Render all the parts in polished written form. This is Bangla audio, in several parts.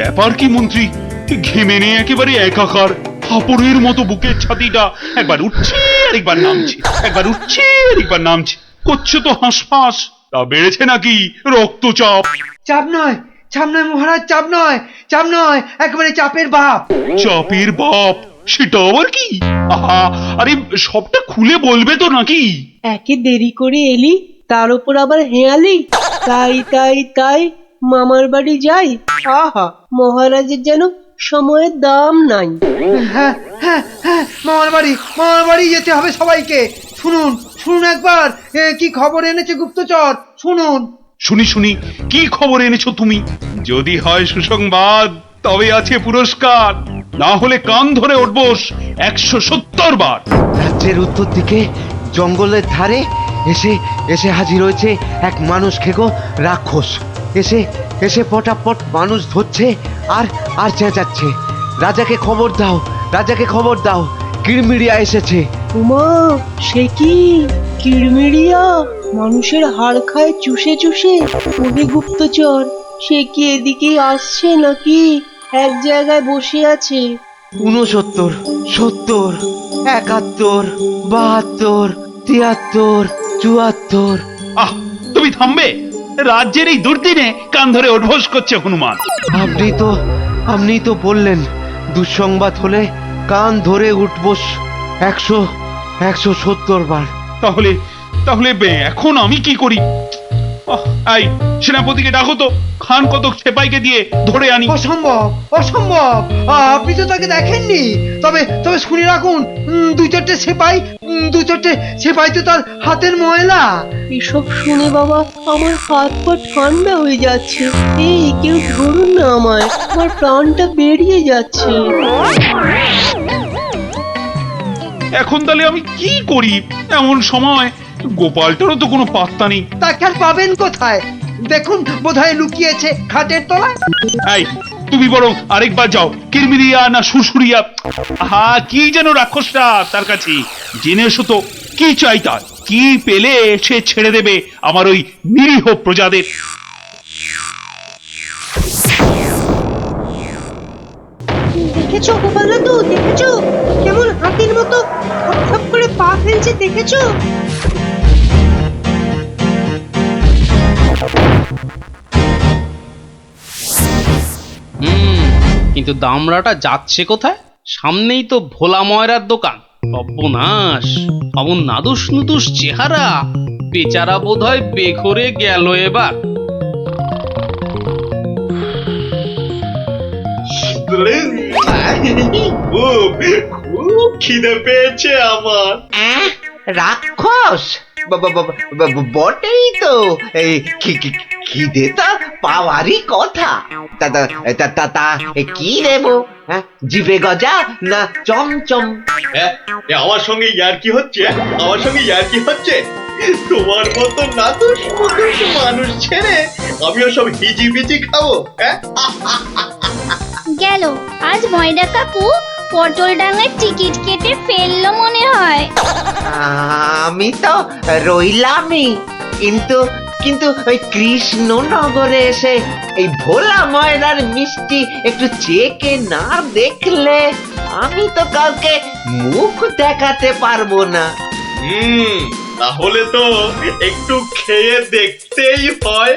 ব্যাপার কি মন্ত্রী? ঘেমে নিয়ে একেবারে একাকার, হাঁপড়ের মতো বুকের ছাতিটা একবার উঠছে আর একবার নামছে, একবার উঠছে আর একবার নামছে, করছে তো হাঁসফাঁস। তা বেড়েছে নাকি রক্তচাপ? চাপ নয়, চাপ নয় মহারাজ, চাপ নয়, চাপ নয়, একেবারে চাপের বাপ। চাপের বাপ? সেটা আবার কি? আহা, আরে সবটা খুলে বলবে তো নাকি? একে দেরি করে এলি, তার উপর আবার হেয়ালি। তাই তাই তাই মামার বাড়ি যাই। আহা, মহারাজের যেন সময়ের দাম নাই। হ্যাঁ হ্যাঁ হ্যাঁ, মামার বাড়ি যেতে হবে সবাইকে। শুনুন শুনুন একবার, কি খবর এনেছে গুপ্তচর, শুনুন। শুনি শুনি, কি খবর এনেছো তুমি? যদি হয় সুসংবাদ তবে আছে পুরস্কার, না হলে কান ধরে উঠবোস 170 বার। রাজ্যের উত্তর দিকে জঙ্গলের ধারে এসে এসে হাজির হয়েছে এক মানুষ খেকো রাক্ষস। এসে এসে পটাপট মানুষ ধরছে আর আর চেঁচাচ্ছে, রাজাকে খবর দাও, রাজাকে খবর দাও, কিরমিরিয়া এসেছে। উমা, সে কি কিরমিরিয়া? মানুষের হাড় খায় চুষে চুষে। ওহে গুপ্তচর, সে কি এদিকেই আসছে নাকি এক জায়গায় বসে আছে? 69, 70, 71, 72, 73, 74। আহ, তুমি থামবে? রাজ্যের এই দুর্দিনে কান ধরে উঠবোস করছে হনুমান। আপনি তো বললেন দুঃসংবাদ হলে কান ধরে উঠবোস 170 বার। তাহলে তাহলে এখন আমি কি করি? এই সেনাপতিকে ডাকো তো, খান কতক সেপাইকে দিয়ে ধরে আনি। অসম্ভব, অসম্ভব, আপনি তো তাকে দেখেননি। তবে তবে শুনে রাখুন, দুই চারটে সেপাই তো তার হাতের ময়লা। এসব শুনে বাবা আমার হাত পা ঠান্ডা হয়ে যাচ্ছে। এই কেউ ধরুন না আমায়, আমার প্রাণটা বেরিয়ে যাচ্ছে। এখন তাহলে আমি কি করি এমন সময়? গোপালটারও তো কোনো পাত্তা নেই। তাকে আর পাবেন কোথায়? দেখুন বোধহয় লুকিয়েছে খাটের তলায়। এই তুমি বরং আরেকবার যাও, কিরমিরিয়া না সুরসুরিয়া, হা কি যেন রাক্ষসটা, তার কাছে জেনে এসো তো কি চাই তার, কি পেলে সে ছেড়ে দেবে আমার ওই নিরীহ প্রজাদের। দেখেছো গোপাল দাদু, দেখেছো কেমন হাতির মতো খপ করে পা ফেলছে, দেখেছো? কিন্তু দামড়াটা যাচ্ছে কোথায়? সামনেই তো ভোলা ময়রার দোকান। সর্বনাশ, অমন নাদুস নুদুস চেহারা, বেচারা বোধহয় বেঘরে গেল এবার। খুব খিদে পেয়েছে আমার। রাক্ষস বটেই তো, এই খিদে তা পাওয়ারই কথা। তা কি দেবো? জিভে গজা না চমচম? আমার সঙ্গে ইয়ার্কি হচ্ছে, আমার সঙ্গে ইয়ার্কি হচ্ছে। তোমার মতো নাদুস মুদুস মানুষ ছেড়ে আমিও সব হিজিবিজি খাবো? গেল আজ ময়দা কাকু পটল ডাঙায় টিকিট কেটে ফেললো মনে হয়। আমি তো রইলামই, কিন্তু কিন্তু ওই কৃষ্ণনগরে এসে এই ভোলা ময়রার মিষ্টি একটু চেকে না দেখলে আমি তো কাউকে মুখ দেখাতে পারবো না। তাহলে তো একটু খেয়ে দেখতেই হয়।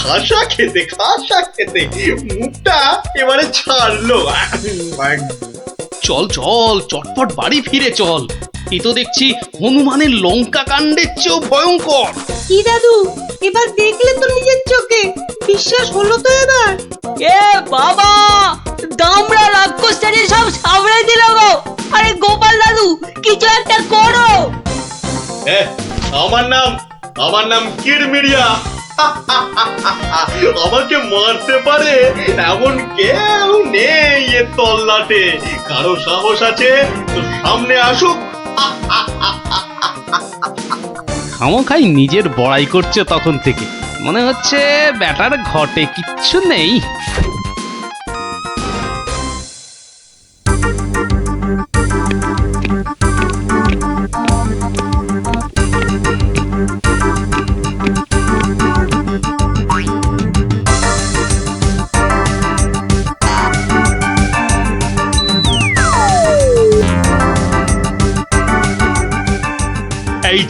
খাসা খেতে, খাসা খেতে মুখটা এবারে ছাড়লো। চল চল, চটপট বাড়ি ফিরে চল। এ তো দেখছি হনুমানের লঙ্কা কাণ্ডের চেয়েও ভয়ঙ্কর। কি দাদু, এবার দেখলে তো নিজের চোখে, বিশ্বাস হলো তো এবার? এ বাবা, দামড়া রাক্ষসটারে সব সামলে দিল গো। আরে গোপাল দাদু, কিছু একটা করো। আমার নাম কিরমিরিয়া। আমাকে মারতে পারে এমন কেউ নেই এ তল্লাটে। কারো সাহস আছে তো সামনে আসুক। খামোখাই নিজের বড়াই করছে তখন থেকে, মনে হচ্ছে ব্যাটার ঘটে কিচ্ছু নেই।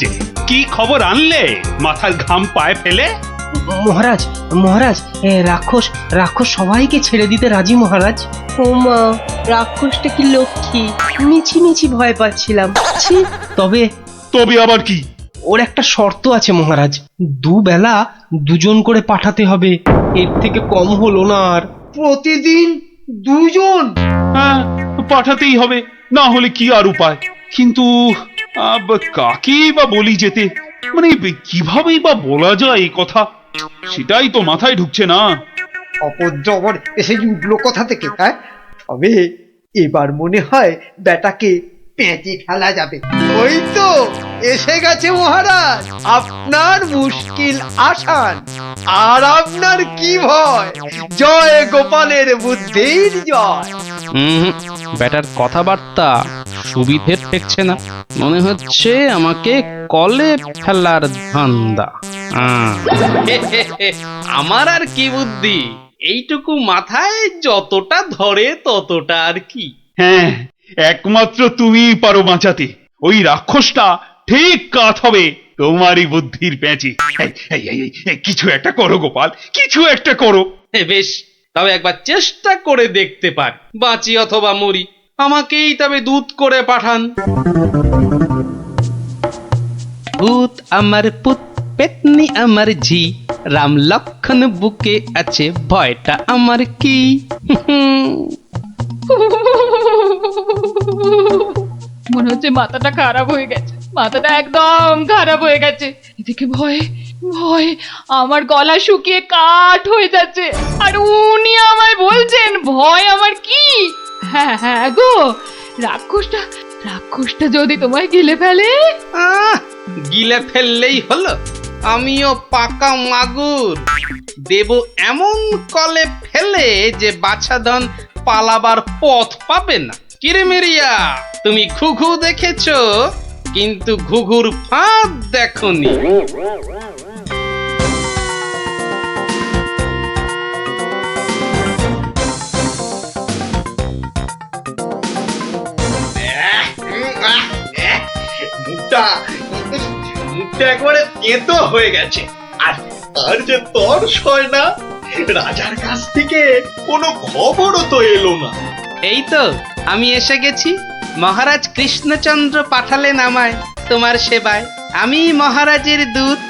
যে কি খবর আনলে মাথার ঘাম পায়ে ফেলে? মহারাজ মহারাজ রাক্ষস রাক্ষস সবাইকে ছেড়ে দিতে রাজি মহারাজ। ও মা, রাক্ষসটা কি লক্ষ্মী! মিছি মিছি ভয় পাচ্ছিলাম। ছি! তবে তবে আবার কি? ওর একটা শর্ত আছে মহারাজ, দুবেলা দুজন করে পাঠাতে হবে, এর থেকে কম হলো না আর। প্রতিদিন দুজন? হ্যাঁ, পাঠাতেই হবে, না হলে কি আর উপায়। কিন্তু কাকেই বা বলি যেতে, মানে কিভাবেই বা বলা যায় এই কথা, সেটাই তো মাথায় ঢুকছে না। অপদ্রবর এসে উঠলো কোথা থেকে? হ্যাঁ, তবে এবার মনে হয় বেটাকে পেঁচে ফেলা যাবে। ওই তো এসে গেছে মহারাজ, আপনার মুশকিল আসান। আর আপনার কি ভয়? জয় গোপালের বুদ্ধির জয়। ব্যাটার কথাবার্তা সুবিধের ঠেকছে না, মনে হচ্ছে আমাকে কলে ফেলার ধান্দা। আমার আর কি বুদ্ধি, এইটুকু মাথায় যতটা ধরে ততটা আর কি। হ্যাঁ, একমাত্র তুমিই পারো বাঁচাতে। ওই রাক্ষসটা ঠিক কাত হবে তোমারই বুদ্ধির প্যাঁচে। কিছু একটা করো গোপাল, কিছু একটা করো। বেশ, তবে একবার চেষ্টা করে দেখতে পার, বাঁচি অথবা মরি। আমাকেই তবে দূত করে পাঠান। ভূত আমার পুত, পেতনি আমার ঝি, রাম লক্ষণ বুকে আছে, ভয়টা আমার কি। মনে হচ্ছে মাথাটা খারাপ হয়ে গেছে, মাথাটা একদম খারাপ হয়ে গেছে। এদিকে ভয়ে ভয়ে আমার গলা শুকিয়ে কাঠ হয়ে যাচ্ছে, আর উনি আমায় বলছেন ভয় আমার কি। হ্যাঁ হ্যাঁ গো, রাক্ষসটা রাক্ষসটা যদি তোমায় গিলে ফেলে? গিলে ফেললেই হলো, আমিও পাকা মাগুর, দেব এমন কলে ফেলে যে বাছাধন পালাবার পথ পাবে না। কিরেমেরিয়া, তুমি ঘুঘু দেখেছো, কিন্তু ঘুঘুর ফাঁদ দেখোনি। মুখটা মুখটা একবারে তেতো হয়ে গেছে, আর আর যে তর্স হয় না। রাজার কাছ থেকে কোনো খবরও তো এলো না। এই তো আমি এসে গেছি, মহারাজ কৃষ্ণচন্দ্র পাঠালেন আমায় তোমার সেবায়, আমি মহারাজের দূত।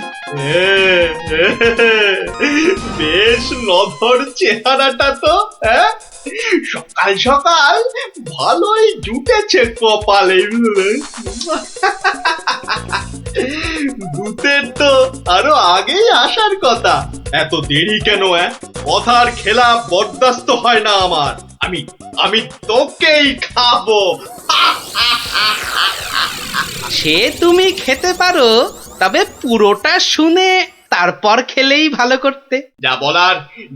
বেশ নধর চেহারাটা তো, হ্যাঁ? সকাল সকাল ভালোই জুটেছে কপালে। দূতের তো আরো আগেই আসার কথা, এত দেরি কেন? কথার খেলা বরদাস্ত হয় না আমার। আমি আমি তোকেই খাবো। সে তুমি খেতে পারো, তবে পুরোটা শুনে তারপর খেলেই ভালো করতে।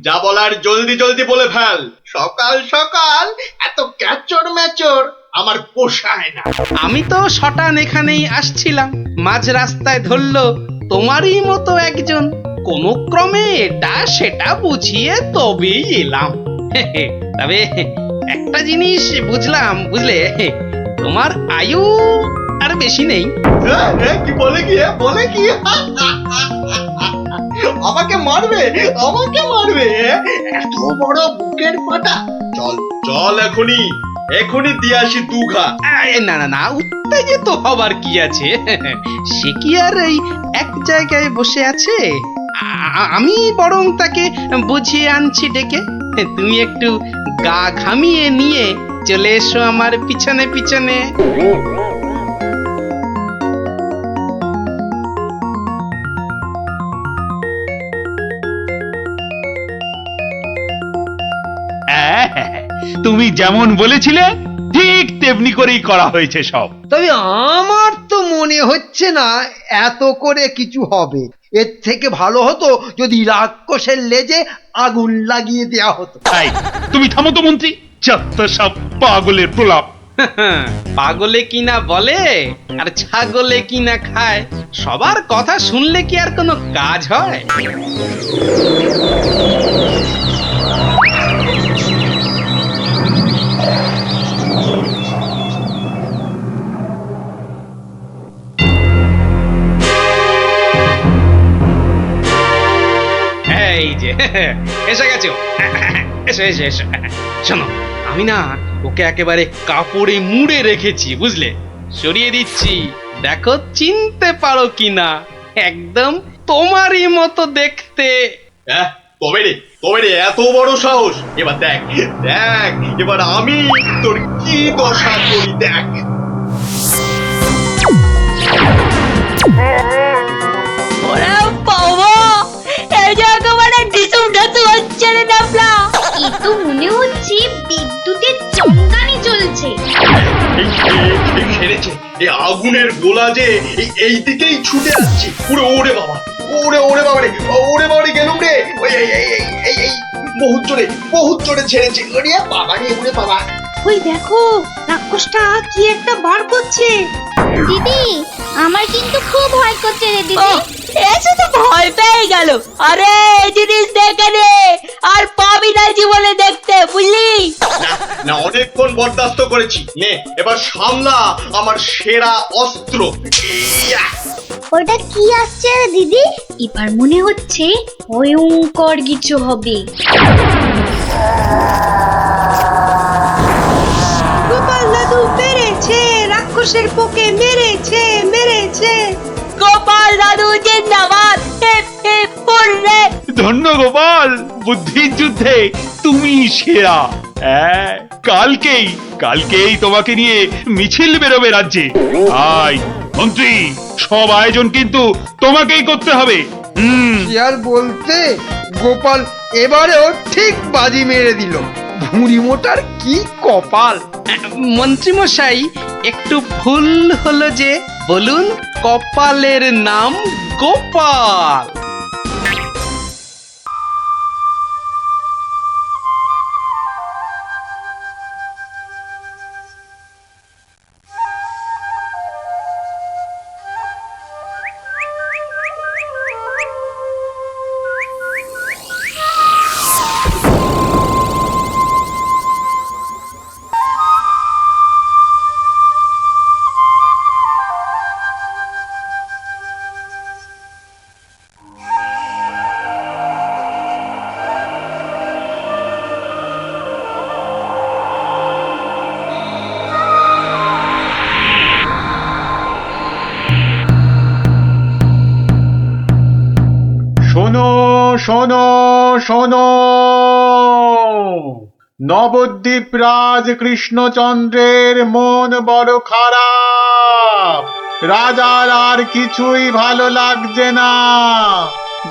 যা বলার জলদি জলদি বলে ফেল। সকাল সকাল এত ক্যাচর ম্যাচর আমার পোষায় না। আমি তো শটান এখানেই আসছিলাম, মাঝ রাস্তায় ধরলো তোমারই মতো একজন, কোন ক্রমে এটা সেটা বুঝিয়ে তবেই এলাম। তবে একটা জিনিস বুঝলাম, বুঝলে, তোমার আয়ু আর বেশি নেই। কি বলে কি আমাকে মারবে, এত বড় বুকের পাটা। চল চল, এখনই দিয়ে আসি দুঘা। না না না, উত্তেজিত হবার কি আছে? সে কি আর এই এক জায়গায় বসে আছে? আমি বরং তাকে বুঝিয়ে আনছি ডেকে। তুমি একটু গা ঘামিয়ে নিয়ে চলে এসো আমার পিছনে পিছনে। তুমি যেমন বলেছিলে ঠিক তেমনি করেই করা হয়েছে সব। তবে আমার তো মনে হচ্ছে না এত করে কিছু হবে। এর থেকে ভালো হতো যদি রাক্ষসের লেজে আগুন লাগিয়ে দেয়া হতো। তাই তুমি থামো তো মন্ত্রী, যত সব পাগলের প্রলাপ। পাগলে কিনা বলে আর ছাগলে কিনা খায়, সবার কথা শুনলে কি আর কোনো কাজ হয়? এসে গেছো। এসো এসো এসো। শোনো, আমি না ওকে একেবারে কাপড়ে মুড়ে রেখেছি, বুঝলে? সরিয়ে দিচ্ছি, দেখো চিনতে পারো কিনা। একদম তোমারই মতো দেখতে। হ্যাঁ, তবে রে এত বড় সাহস! এবার দেখ দেখ, এবার আমি তোর কি দশা করি দেখ। ওরে বাবা, এই যে একেবারে ডিসুম ঢাসু হচ্ছে রে ডাবলা। এ তো মনে হচ্ছে বিদ্যুতের চমকানি চলছে। এই সেরেছে, এই আগুনের গোলা যে এই দিকেই ছুটে আসছে। ওরে বাবা, ওরে বাবা রে, ওরে বাবা রে, গেলুম রে। এই বহুত জোরে ছেড়েছে। ওরে বাবা রে, ওরে বাবা। ওই দেখো, রাক্ষসটা কি একটা বার করছে। দিদি, আমার কিন্তু খুব ভয় করছে রে দিদি। এসে তো ভয় পেয়ে গেল। আরে এই জিনিস দেখে নে, আর পাবি না জীবনে দেখতে, বুঝলি? না, অনেকক্ষণ বরদাস্ত করেছি। নে এবার সামলা আমার সেরা অস্ত্র। ইয়া! ওটা কি আসছে রে দিদি? এবার মনে হচ্ছে ভয়ঙ্কর কিছু হবে। গোপাল দাদু মেরেছে, রাক্ষসের পোকে মেরেছে। গোপাল দাদু জিন্দাবাদ। Hip hip hurray. ধন্য গোপাল, বুদ্ধির যুদ্ধে তুমি সেরা। হ্যাঁ, কালকেই তোমাকে নিয়ে মিছিল বেরোবে রাজ্যে। আয় মন্ত্রী, সব আয়োজন কিন্তু তোমাকেই করতে হবে। কি আর বলতে, গোপাল এবারেও ঠিক বাজি মেরে দিল। ভুঁড়ি মোটার কি কপাল! মন্ত্রীমশাই, একটু ভুল হলো যে। বলুন, কপালের নাম গোপাল। শোনো শোনো শোনো, নবদ্বীপ রাজ কৃষ্ণচন্দ্রের মন বড় খারাপ। রাজার আর কিছুই ভালো লাগছে না।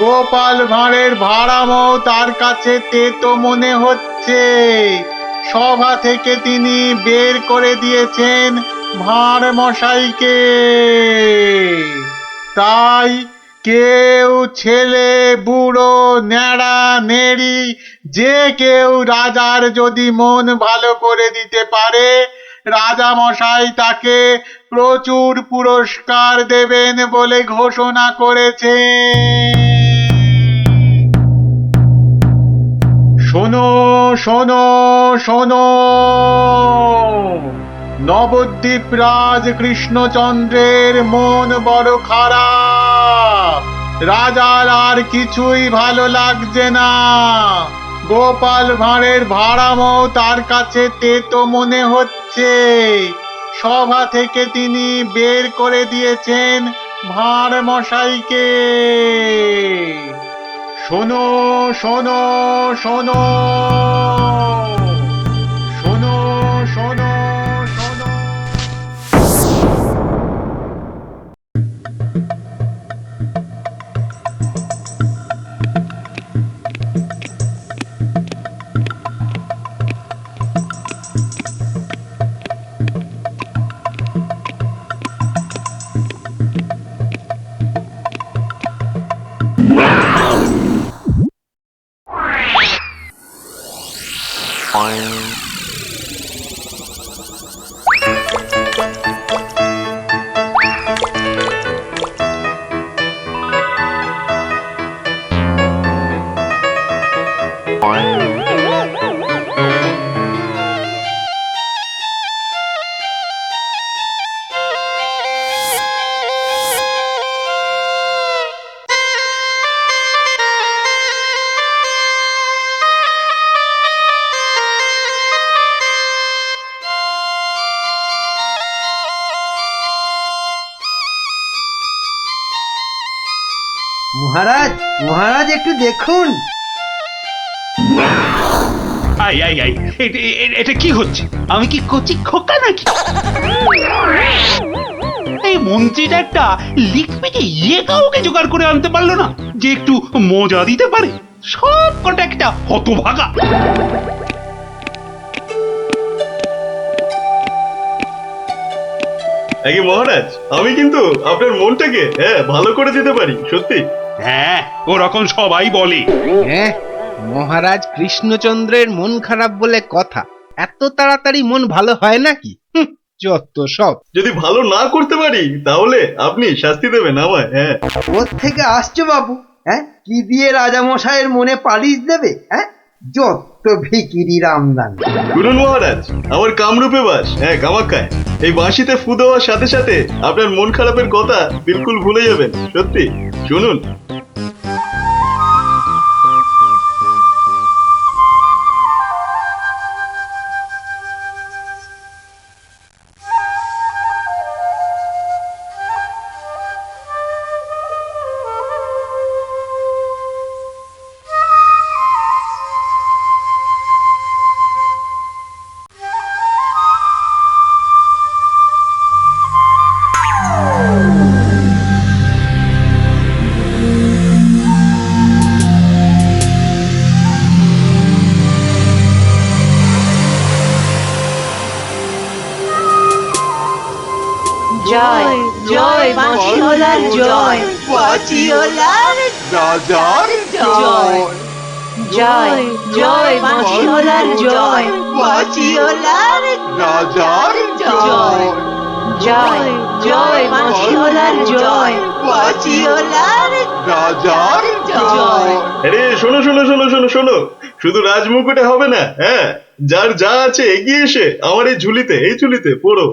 গোপাল ভাঁড়ের ভাড়ামও তার কাছে তেতো মনে হচ্ছে। সভা থেকে তিনি বের করে দিয়েছেন ভাঁড় মশাইকে। তাই কেউ, ছেলে বুড়ো ন্যাড়া নেড়ি, যে কেউ রাজার যদি মন ভালো করে দিতে পারে, রাজা মশাই তাকে প্রচুর পুরস্কার দেবেন বলে ঘোষণা করেছে। শোনো শোনো শোনো, নবদ্বীপ রাজ কৃষ্ণচন্দ্রের মন বড় খারাপ। রাজার আর কিছুই ভালো লাগছে না। গোপাল ভাঁড়ের ভাড়ামও তার কাছে তেতো মনে হচ্ছে। সভা থেকে তিনি বের করে দিয়েছেন ভাঁড় মশাইকে। শোনো শোনো শোনো, শোনো শোনো শোনো। মহারাজ মহারাজ একটু দেখুন। আই আই আই এটা কি হচ্ছে? আমি কি কচি খোকা নাকি? এই মন্ত্রীটা একটা লিখপিকে কাউকে জোগাড় করে আনতে পারলো না যে একটু মজা দিতে পারে। সব কটা একটা হতভাগা। আগে মহারাজ, আমি কিন্তু আপনার মনটাকে ভালো করে দিতে পারি, সত্যি। হ্যাঁ, ওরকম সবাই বলে। হ্যাঁ, মহারাজ কৃষ্ণচন্দ্রের মন খারাপ বলে কথা। এত তাড়াতাড়ি মন ভালো হয় নাকি? যত সব। যদি ভালো না করতে পারি তাহলে আপনি শাস্তি দেবেন আমায়। হ্যাঁ, ওর থেকে আসছো বাবু? হ্যাঁ, কি দিয়ে রাজামশাইয়ের মনে পালিশ দেবে? হ্যাঁ, যত ভিকিরির আমদানি। শুনুন মহারাজ, আমার কামরূপে বাস, কামাখ্যায়। এই বাঁশিতে ফু দেওয়ার সাথে সাথে আপনার মন খারাপের কথা বিলকুল ভুলে যাবেন, সত্যি। শুনুন। জয় জয় বাঁশিওয়ালার জয়, বাঁশিওয়ালার রাজার জয়। জয় জয় বাঁশিওয়ালার জয়, বাঁশিওয়ালার রাজার জয়। জয় জয় বাঁশিওয়ালার জয়, বাঁশিওয়ালার রাজার জয়। আরে শোনো শোনো শোনো শোনো শোনো, শুধু রাজমুকুটে হবে না। যার যা আছে এগিয়ে এসে আমার এই ঝুলিতে পড়ো।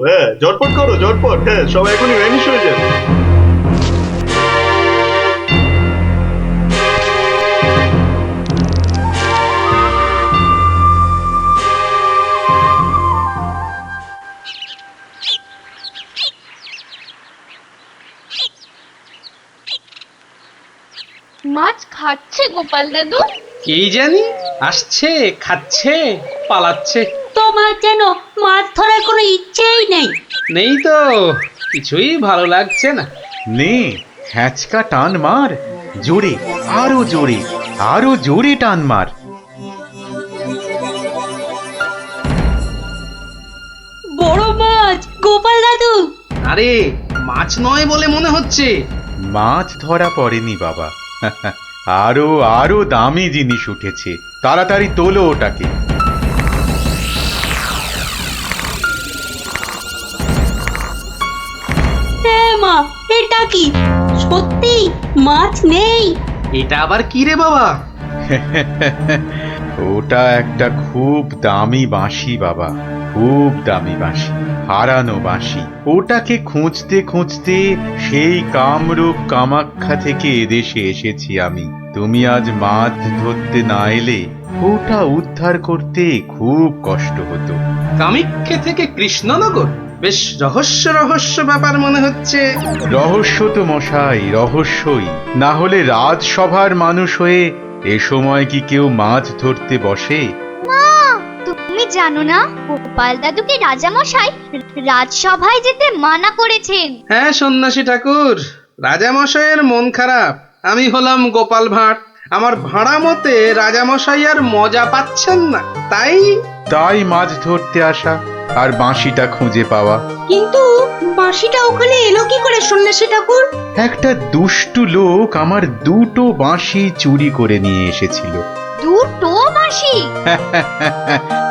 ঝটপট করো, ঝটপট। সব এখনই ভ্যানিশ হয়ে যাবে। মাছ খাচ্ছে গোপাল দাদু? এই জানি, আসছে, খাচ্ছে, পালাচ্ছে। তোমার যেন মাছ ধরার কোনো ইচ্ছেই নেই। নেই তো, কিছুই ভালো লাগছে না। নে হ্যাঁচকা টান মার, জোরে, আরো জোরে, আরো জোরে টান মার। বড় মাছ গোপাল দাদু। আরে মাছ নয় বলে মনে হচ্ছে। মাছ ধরা পড়েনি বাবা, আরো আরো দামি জিনিস উঠেছে। তাড়াতাড়ি তোলো ওটাকে। মা, এটা কি সত্যি মাছ নেই? এটা আবার কি রে বাবা? ওটা একটা খুব দামি বাঁশি বাবা, খুব দামি বাঁশি, হারানো বাঁশি। ওটাকে খুঁজতে খুঁজতে সেই কামরূপ কামাখ্যা থেকে এদেশে এসেছি আমি। তুমি আজ মাছ ধরতে না এলে ওটা উদ্ধার করতে খুব কষ্ট হতো। কামাখ্যা থেকে কৃষ্ণনগর? বেশ রহস্য রহস্য ব্যাপার মনে হচ্ছে। রহস্য তো মশাই, রহস্যই। না হলে রাজসভার মানুষ হয়ে এ সময় কি কেউ মাছ ধরতে বসে? তুমি জানো না গোপাল দাদুকে রাজামশাই রাজসভায় যেতে মানা করেছেন। হ্যাঁ সন্ন্যাসী ঠাকুর, রাজামশাইয়ের মন খারাপ। আমি হলাম গোপাল ভাঁড়। আমার ভাড়া মতে রাজামশাই আর মজা পাচ্ছেন না, তাই মাছ ধরতে আসা আর বাঁশিটা খুঁজে পাওয়া। কিন্তু বাঁশিটা ওখানে এলো কি করে সন্ন্যাসী ঠাকুর? একটা দুষ্টু লোক আমার দুটো বাঁশি চুরি করে নিয়ে এসেছিল। দুটো বাঁশি?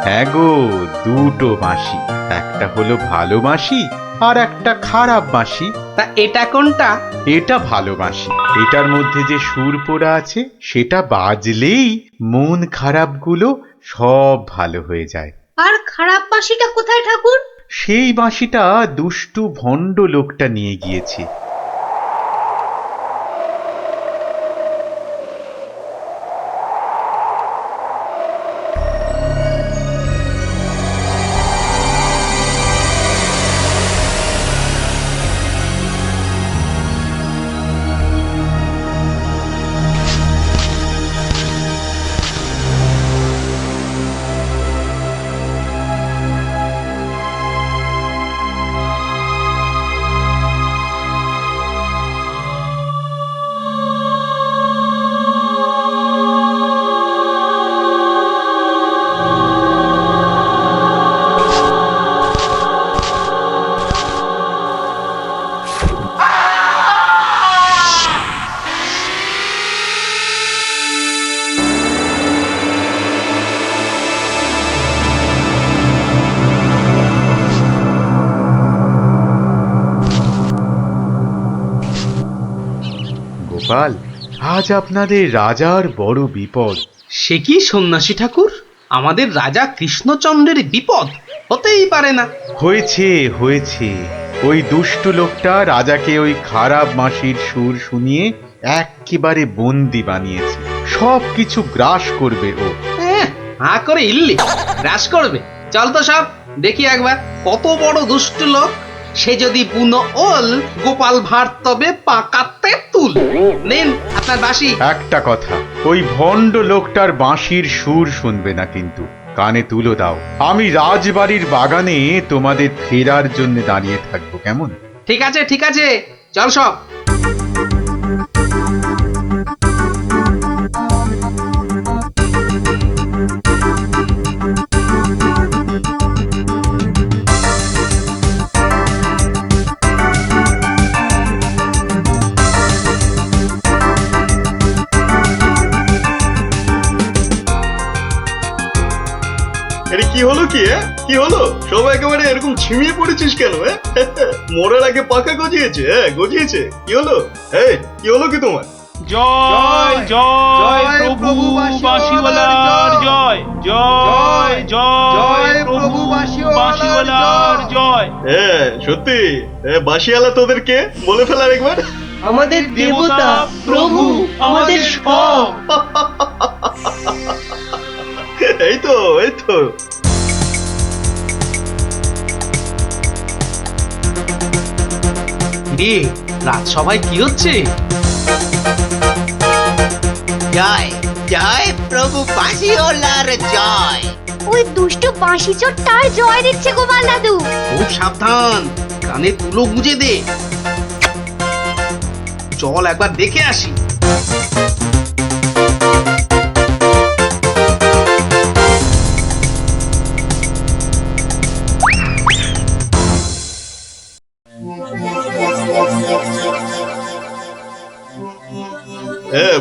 হ্যাঁ গো, দুটো বাঁশি। একটা হলো ভালো বাঁশি আর একটা খারাপ বাঁশি। তা এটা কোনটা? এটা ভালো বাঁশি। এটার মধ্যে যে সুর পোড়া আছে সেটা বাজলেই মন খারাপগুলো সব ভালো হয়ে যায়। আর খারাপ বাঁশিটা কোথায় ঠাকুর? সেই বাঁশিটা দুষ্টু ভণ্ড লোকটা নিয়ে গিয়েছে। গোপাল, আজ আপনাদের রাজার বড় বিপদ। সে কি সন্ন্যাসী ঠাকুর, আমাদের রাজা কৃষ্ণচন্দ্রের বিপদ? হতেই পারে না। হয়েছে হয়েছে, ওই দুষ্টু লোকটা রাজাকে ওই খারাপ মাসির সুর শুনিয়ে একেবারে বন্দি বানিয়েছে। সব কিছু গ্রাস করবে ও। হা করে ইল্লি গ্রাস করবে? চল তো সব দেখি একবার, কত বড় দুষ্ট লোক। সে যদি বুনো ওল, গোপাল ভাঁড় তবে পাকাতে তুল। নিন আপনার বাঁশি। একটা কথা, ওই ভণ্ড লোকটার বাঁশির সুর শুনবে না কিন্তু। কানে তুলো দাও, আমি রাজবাড়ির বাগানে তোমাদের ফেরার জন্য দাঁড়িয়ে থাকবো, কেমন? ঠিক আছে ঠিক আছে, চল সব। এটা কি হলো কি? কি হলো? সবাই একেবারে এরকম ঝিমিয়ে পড়েছিস কেন? মরার আগে পাকা গজিয়েছে? গজিয়েছে? কি হলো? কি হলো কি তোমার? জয় জয় প্রভু বাঁশিওয়ালার জয়, জয় জয় প্রভু বাঁশিওয়ালার জয়। সত্যি বাঁশিওয়ালা তোদের কে বলে ফেলার একবার? আমাদের দেবতা, প্রভু, আমাদের সব। এই তো এই তো। রাজসভায় কি হচ্ছে? জয় জয় প্রভু বাঁশিওয়ালার জয়। ওই দুষ্টু বাঁশি চোর তার জয় দিচ্ছে গোপাল দাদু। খুব সাবধান, কানে তুলো গুঁজে দে। চল একবার দেখে আসি।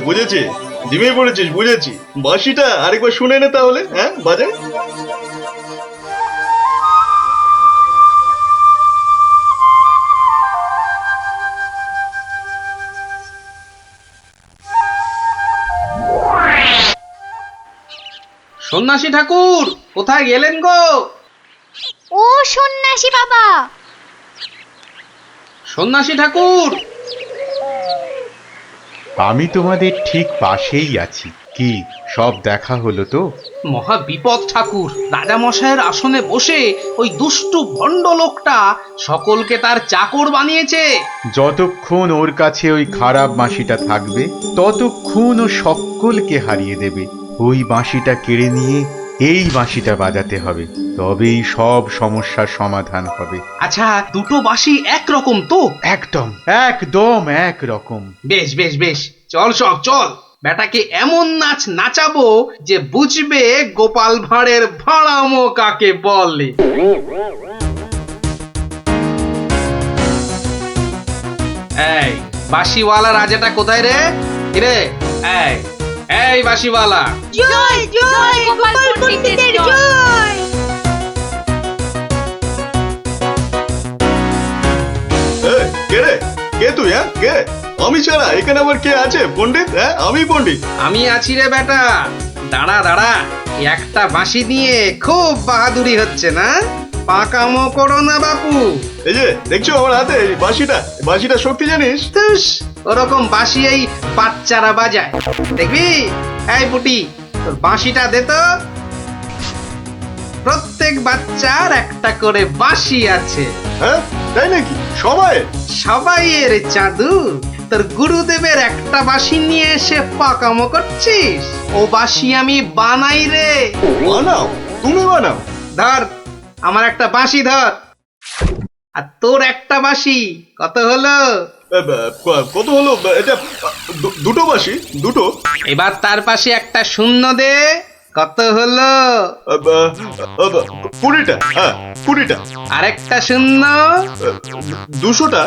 বুঝেছি, ঝিমিয়ে পড়েছিস, বুঝেছি। বাঁশিটা আরেকবার শুনে নে তাহলে। বাজে। সন্ন্যাসী ঠাকুর, কোথায় গেলেন গো? ও সন্ন্যাসী বাবা! সন্ন্যাসী ঠাকুর! আমি তোমাদের ঠিক পাশেই আছি। কি সব দেখা হলো তো? মহা বিপদ ঠাকুর। রাজা মশাইয়ের আসনে বসে ওই দুষ্টু ভণ্ড লোকটা সকলকে তার চাকর বানিয়েছে। যতক্ষণ ওর কাছে ওই খারাপ বাঁশিটা থাকবে, ততক্ষণ ও সকলকে হারিয়ে দেবে। ওই বাঁশিটা কেড়ে নিয়ে এই বাঁশিটা বাজাতে হবে, তবেই সব সমস্যার সমাধান হবে। আচ্ছা, দুটো বাঁশি একরকম তো? একদম একদম একরকম। বেশ বেশ বেশ, চল সব চল। বেটাকে এমন নাচ নাচাবো যে বুঝবে গোপাল ভাঁড়ের ভাড়ামো কাকে বলে। এই বাঁশিওয়ালা রাজাটা কোথায় রে? রে এই বাঁশিওয়ালা। জয় জয় গোপাল পণ্ডিতের জয়। কে রে? কে তুই? কে? আমি ছাড়া এখানে আবার কে আছে? পণ্ডিত? আমি পণ্ডিত। আমি আছি রে বেটা। দাঁড়া দাঁড়া, একটা বাঁশি নিয়ে খুব বাহাদুরি হচ্ছে না? পাকামো করো না বাপু। এই যে দেখছো আমার হাতে বাঁশিটা শক্তি জানিস? ওরকম বাঁশি এই বাচ্চারা বাজায়, দেখবি? এই পুটি, তোর বাঁশিটা দে তো। প্রত্যেক বাচ্চার একটা করে বাঁশি আছে। তাই নাকি? সবাইয়ের চাঁদু। তোর গুরুদেবের একটা বাঁশি নিয়ে এসে পাকামো করছিস? ও বাঁশি আমি বানাই রে। বানাও? তুমি বানাও? ধর আমার একটা বাঁশি ধর, আর তোর একটা বাঁশি। কত হলো? কত হলো? এটা দুটো বাঁশি, দুটো। এবার তার পাশে একটা শূন্য দে। কত হলো? 20টা। 20টা। আরেকটা শূন্য। 200টা।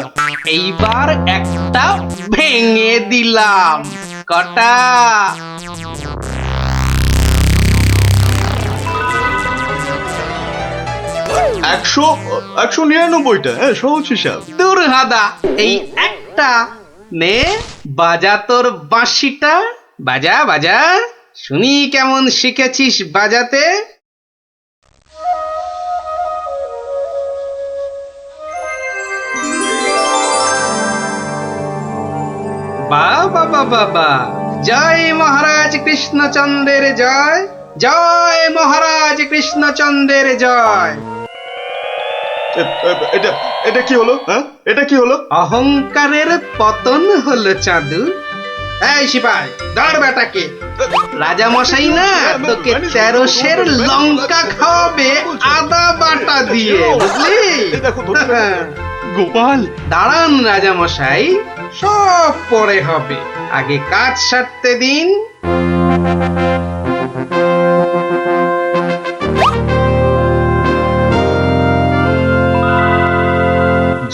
এইবার একটা ভেঙে দিলাম। কটা? 199টা। সহজ হিসাব। দূর হাদা, এই একটা নে বাজা তোর বাঁশিটা, বাজা বাজা, শুনি কেমন শিখেছিস বাজাতে। বাবা বাবা বা, জয় মহারাজ কৃষ্ণচন্দ্রের জয়, জয় মহারাজ কৃষ্ণচন্দ্রের জয়। এটা এটা কি হলো? হ্যাঁ, এটা কি হলো? অহংকারের পতন হলো চাঁদু। এই সিপাই, ধর বেটাকে। রাজা মশাই না তোকে 13 সের লঙ্কা খাওয়াবে আদা বাটা দিয়ে, বুঝলি? গোপাল, দাঁড়ান রাজা মশাই, সব পরে হবে, আগে কাজ সারতে দিন।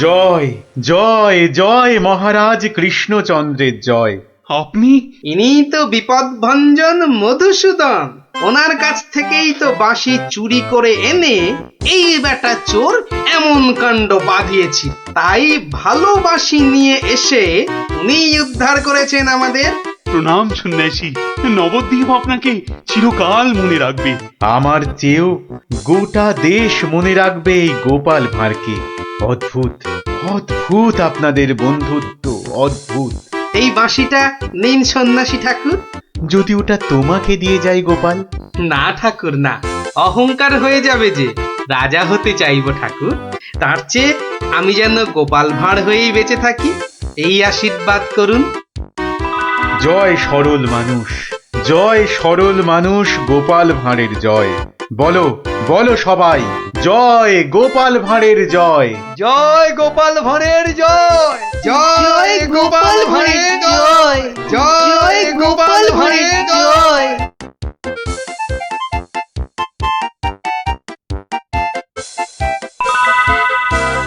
জয় জয় জয় মহারাজ কৃষ্ণচন্দ্রের জয়। আপনি? ইনি তো বিপদ ভঞ্জন মধুসূদন, ওনার কাছ থেকেই তো বাঁশি চুরি করে এনে এই বেটা চোর এমন কাণ্ড বাঁধিয়েছি। তাই ভালো বাঁশি নিয়ে এসে উনি উদ্ধার করেছেন আমাদের। প্রণাম সন্ন্যাসী, নবদ্বীপ আপনাকে চিরকাল মনে রাখবে। আমার চেয়েও গোটা দেশ মনে রাখবে এই গোপাল ভাঁড়কে। অদ্ভুত অদ্ভুত আপনাদের বন্ধুত্ব, অদ্ভুত। এই বাঁশিটা নিন সন্ন্যাসী ঠাকুর। যদি ওটা তোমাকে দিয়ে যাই গোপাল? না ঠাকুর না, অহংকার হয়ে যাবে যে। রাজা হতে চাইবো ঠাকুর, তার চেয়ে আমি যেন গোপাল ভাঁড় হয়েই বেঁচে থাকি, এই আশীর্বাদ করুন। জয় সরল মানুষ, জয় সরল মানুষ, গোপাল ভাঁড়ের জয়। বলো বলো সবাই, জয় গোপাল ভাঁড়ের জয়। জয় গোপাল ভাঁড়ের জয়, জয় গোপাল ভাঁড়ের জয়, জয়